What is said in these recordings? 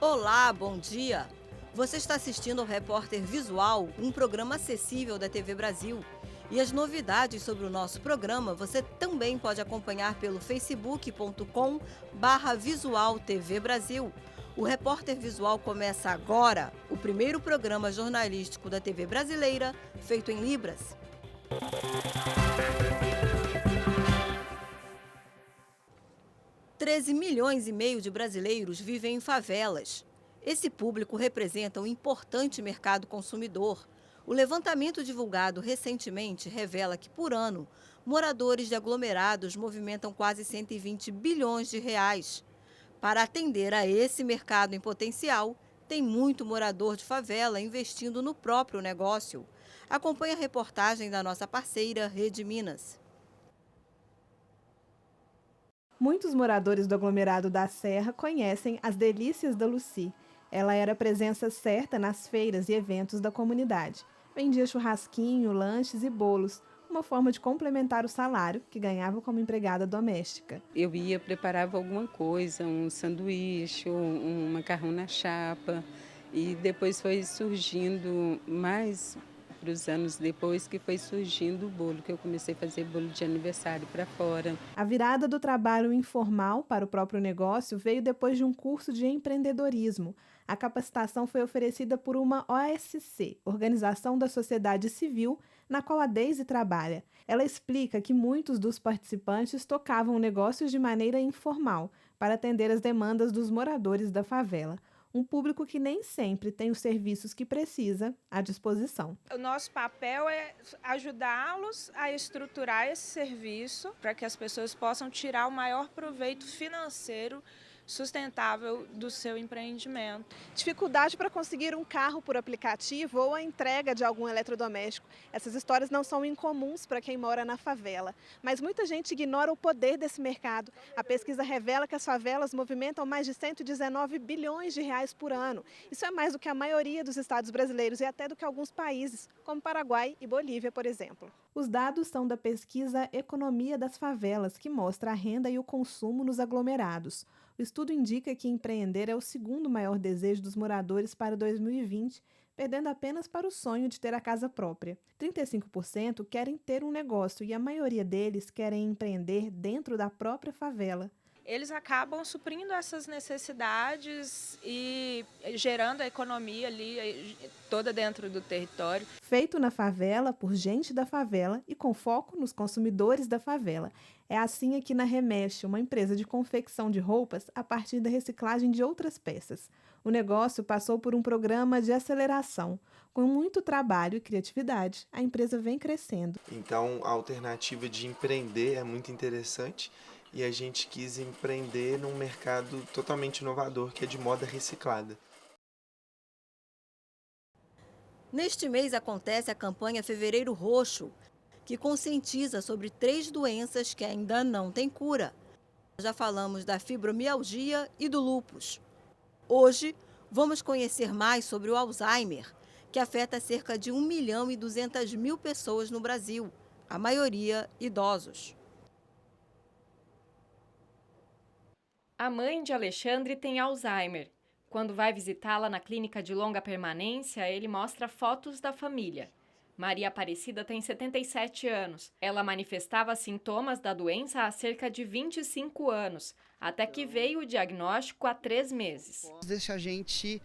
Olá, bom dia! Você está assistindo ao Repórter Visual, um programa acessível da TV Brasil. E as novidades sobre o nosso programa você também pode acompanhar pelo facebook.com/visual TV Brasil. O Repórter Visual começa agora, o primeiro programa jornalístico da TV brasileira, feito em Libras. 13,5 milhões de brasileiros vivem em favelas. Esse público representa um importante mercado consumidor. O levantamento divulgado recentemente revela que, por ano, moradores de aglomerados movimentam quase 120 bilhões de reais. Para atender a esse mercado em potencial, tem muito morador de favela investindo no próprio negócio. Acompanhe a reportagem da nossa parceira Rede Minas. Muitos moradores do aglomerado da Serra conhecem as delícias da Lucy. Ela era presença certa nas feiras e eventos da comunidade. Vendia churrasquinho, lanches e bolos, uma forma de complementar o salário que ganhava como empregada doméstica. Eu ia, preparava alguma coisa, um sanduíche, um macarrão na chapa, e depois foi surgindo mais para os anos depois que foi surgindo o bolo, que eu comecei a fazer bolo de aniversário para fora. A virada do trabalho informal para o próprio negócio veio depois de um curso de empreendedorismo. A capacitação foi oferecida por uma OSC, Organização da Sociedade Civil, na qual a Deise trabalha. Ela explica que muitos dos participantes tocavam negócios de maneira informal, para atender as demandas dos moradores da favela. Um público que nem sempre tem os serviços que precisa à disposição. O nosso papel é ajudá-los a estruturar esse serviço para que as pessoas possam tirar o maior proveito financeiro sustentável do seu empreendimento. Dificuldade para conseguir um carro por aplicativo ou a entrega de algum eletrodoméstico. Essas histórias não são incomuns para quem mora na favela, mas muita gente ignora o poder desse mercado. A pesquisa revela que as favelas movimentam mais de 119 bilhões de reais por ano. Isso é mais do que a maioria dos estados brasileiros e até do que alguns países, como Paraguai e Bolívia, por exemplo. Os dados são da pesquisa Economia das Favelas, que mostra a renda e o consumo nos aglomerados. O estudo indica que empreender é o segundo maior desejo dos moradores para 2020, perdendo apenas para o sonho de ter a casa própria. 35% querem ter um negócio e a maioria deles querem empreender dentro da própria favela. Eles acabam suprindo essas necessidades e gerando a economia ali toda dentro do território. Feito na favela, por gente da favela e com foco nos consumidores da favela. É assim aqui na Remexe, uma empresa de confecção de roupas a partir da reciclagem de outras peças. O negócio passou por um programa de aceleração. Com muito trabalho e criatividade, a empresa vem crescendo. Então, a alternativa de empreender é muito interessante e a gente quis empreender num mercado totalmente inovador, que é de moda reciclada. Neste mês acontece a campanha Fevereiro Roxo, que conscientiza sobre 3 doenças que ainda não têm cura. Já falamos da fibromialgia e do lúpus. Hoje, vamos conhecer mais sobre o Alzheimer, que afeta cerca de 1.200.000 pessoas no Brasil, a maioria idosos. A mãe de Alexandre tem Alzheimer. Quando vai visitá-la na clínica de longa permanência, ele mostra fotos da família. Maria Aparecida tem 77 anos. Ela manifestava sintomas da doença há cerca de 25 anos, até que veio o diagnóstico há 3 meses. Deixa a gente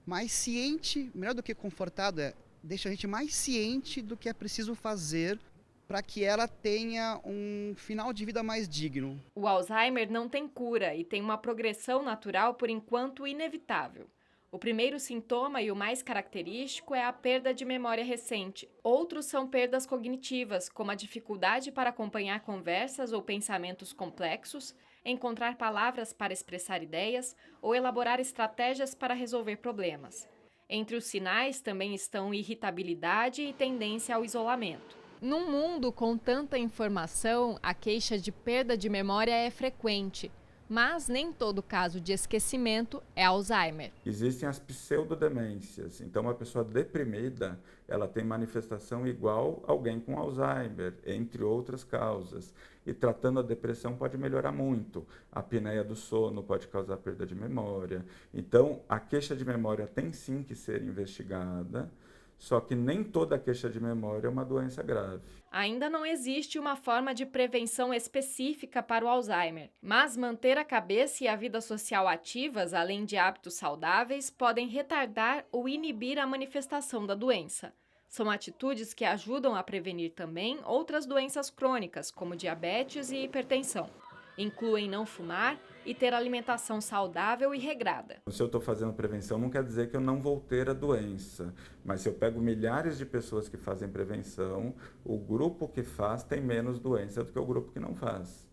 mais ciente, melhor do que confortado, deixa a gente mais ciente do que é preciso fazer para que ela tenha um final de vida mais digno. O Alzheimer não tem cura e tem uma progressão natural, por enquanto inevitável. O primeiro sintoma e o mais característico é a perda de memória recente. Outros são perdas cognitivas, como a dificuldade para acompanhar conversas ou pensamentos complexos, encontrar palavras para expressar ideias ou elaborar estratégias para resolver problemas. Entre os sinais também estão irritabilidade e tendência ao isolamento. Num mundo com tanta informação, a queixa de perda de memória é frequente. Mas nem todo caso de esquecimento é Alzheimer. Existem as pseudodemências. Então, uma pessoa deprimida, ela tem manifestação igual a alguém com Alzheimer, entre outras causas. E tratando a depressão pode melhorar muito. A apneia do sono pode causar perda de memória. Então, a queixa de memória tem sim que ser investigada, só que nem toda queixa de memória é uma doença grave. Ainda não existe uma forma de prevenção específica para o Alzheimer, mas manter a cabeça e a vida social ativas, além de hábitos saudáveis, podem retardar ou inibir a manifestação da doença. São atitudes que ajudam a prevenir também outras doenças crônicas, como diabetes e hipertensão. Incluem não fumar e ter alimentação saudável e regrada. Se eu estou fazendo prevenção, não quer dizer que eu não vou ter a doença. Mas se eu pego milhares de pessoas que fazem prevenção, o grupo que faz tem menos doença do que o grupo que não faz.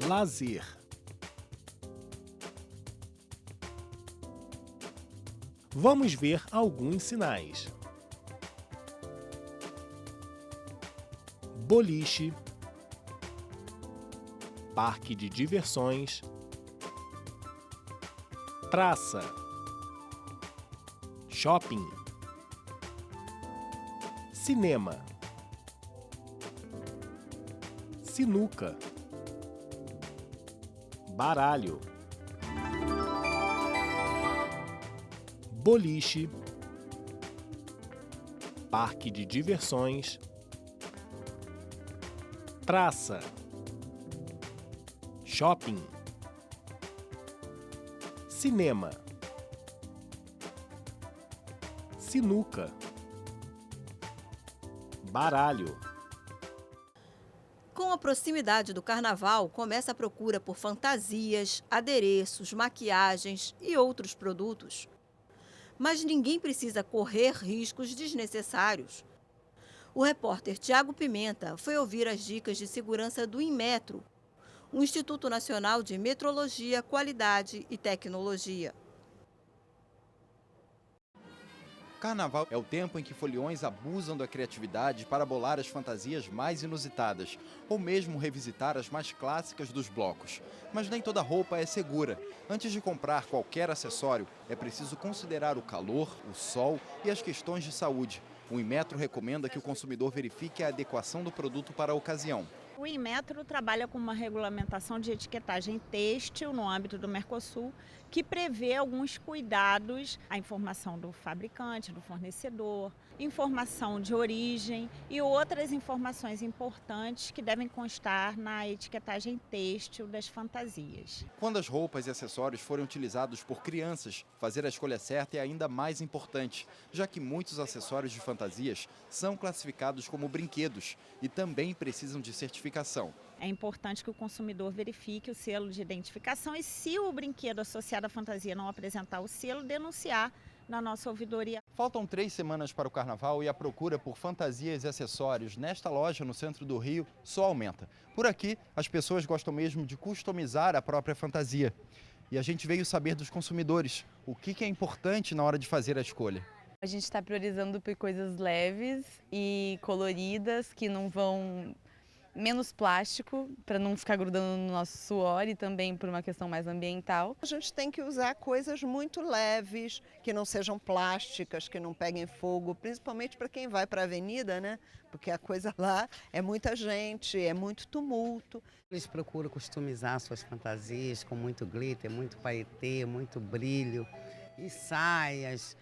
Lazer. Vamos ver alguns sinais. Boliche, parque de diversões, praça, shopping, cinema, sinuca, baralho, boliche, parque de diversões, praça, shopping, cinema, sinuca, baralho. Com a proximidade do carnaval, começa a procura por fantasias, adereços, maquiagens e outros produtos. Mas ninguém precisa correr riscos desnecessários. O repórter Tiago Pimenta foi ouvir as dicas de segurança do Inmetro, o Instituto Nacional de Metrologia, Qualidade e Tecnologia. Carnaval é o tempo em que foliões abusam da criatividade para bolar as fantasias mais inusitadas, ou mesmo revisitar as mais clássicas dos blocos. Mas nem toda roupa é segura. Antes de comprar qualquer acessório, é preciso considerar o calor, o sol e as questões de saúde. O Inmetro recomenda que o consumidor verifique a adequação do produto para a ocasião. O Inmetro trabalha com uma regulamentação de etiquetagem têxtil no âmbito do Mercosul, que prevê alguns cuidados, a informação do fabricante, do fornecedor, informação de origem e outras informações importantes que devem constar na etiquetagem têxtil das fantasias. Quando as roupas e acessórios forem utilizados por crianças, fazer a escolha certa é ainda mais importante, já que muitos acessórios de fantasias são classificados como brinquedos e também precisam de certificação. É importante que o consumidor verifique o selo de identificação e, se o brinquedo associado à fantasia não apresentar o selo, denunciar na nossa ouvidoria. Faltam 3 semanas para o Carnaval e a procura por fantasias e acessórios nesta loja no centro do Rio só aumenta. Por aqui, as pessoas gostam mesmo de customizar a própria fantasia. E a gente veio saber dos consumidores o que é importante na hora de fazer a escolha. A gente está priorizando por coisas leves e coloridas, que não vão... menos plástico, para não ficar grudando no nosso suor, e também por uma questão mais ambiental. A gente tem que usar coisas muito leves, que não sejam plásticas, que não peguem fogo, principalmente para quem vai para a avenida, né? Porque a coisa lá é muita gente, é muito tumulto. Eles procuram customizar suas fantasias com muito glitter, muito paetê, muito brilho, e saias,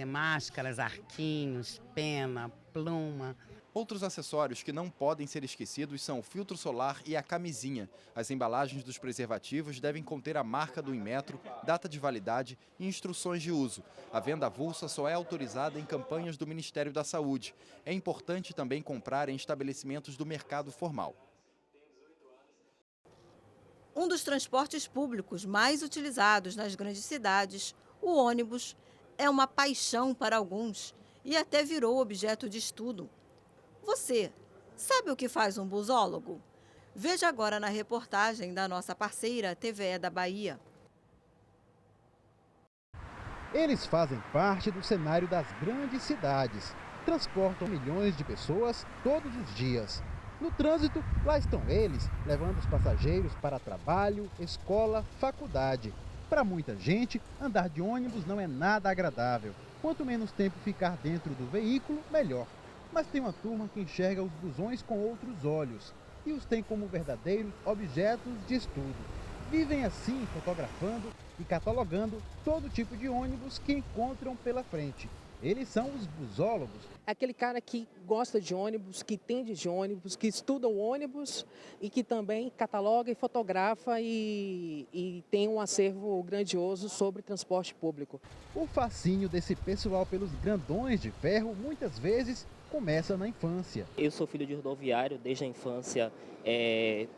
máscaras, arquinhos, pena, pluma. Outros acessórios que não podem ser esquecidos são o filtro solar e a camisinha. As embalagens dos preservativos devem conter a marca do Inmetro, data de validade e instruções de uso. A venda avulsa só é autorizada em campanhas do Ministério da Saúde. É importante também comprar em estabelecimentos do mercado formal. Um dos transportes públicos mais utilizados nas grandes cidades, o ônibus, é uma paixão para alguns e até virou objeto de estudo. Você sabe o que faz um busólogo? Veja agora na reportagem da nossa parceira TVE da Bahia. Eles fazem parte do cenário das grandes cidades. transportam milhões de pessoas todos os dias. No trânsito, lá estão eles, levando os passageiros para trabalho, escola, faculdade. Para muita gente, andar de ônibus não é nada agradável. Quanto menos tempo ficar dentro do veículo, melhor. Mas tem uma turma que enxerga os busões com outros olhos e os tem como verdadeiros objetos de estudo. Vivem assim, fotografando e catalogando todo tipo de ônibus que encontram pela frente. Eles são os busólogos. É aquele cara que gosta de ônibus, que entende de ônibus, que estuda o ônibus e que também cataloga e fotografa e tem um acervo grandioso sobre transporte público. O fascínio desse pessoal pelos grandões de ferro muitas vezes começa na infância. Eu sou filho de rodoviário, desde a infância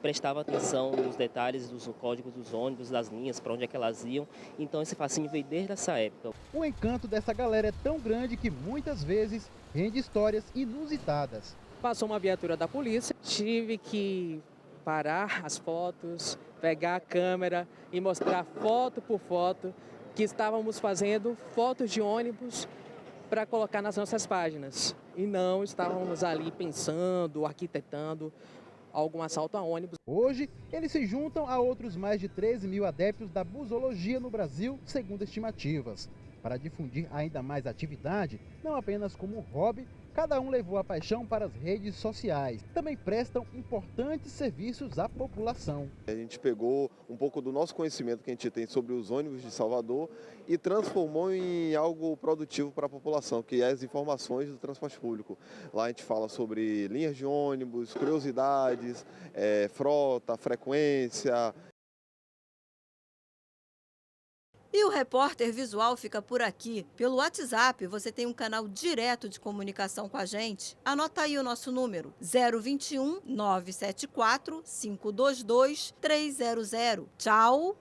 prestava atenção nos detalhes dos códigos dos ônibus, das linhas, para onde é que elas iam, então esse fascínio veio desde essa época. O encanto dessa galera é tão grande que muitas vezes rende histórias inusitadas. Passou uma viatura da polícia, tive que parar as fotos, pegar a câmera e mostrar foto por foto que estávamos fazendo fotos de ônibus para colocar nas nossas páginas. E não estávamos ali pensando, arquitetando algum assalto a ônibus. Hoje, eles se juntam a outros mais de 13 mil adeptos da busologia no Brasil, segundo estimativas. Para difundir ainda mais a atividade, não apenas como hobby, cada um levou a paixão para as redes sociais. Também prestam importantes serviços à população. A gente pegou um pouco do nosso conhecimento que a gente tem sobre os ônibus de Salvador e transformou em algo produtivo para a população, que é as informações do transporte público. Lá a gente fala sobre linhas de ônibus, curiosidades, frota, frequência. E o Repórter Visual fica por aqui. Pelo WhatsApp, você tem um canal direto de comunicação com a gente. Anota aí o nosso número, 021 974 522 300. Tchau!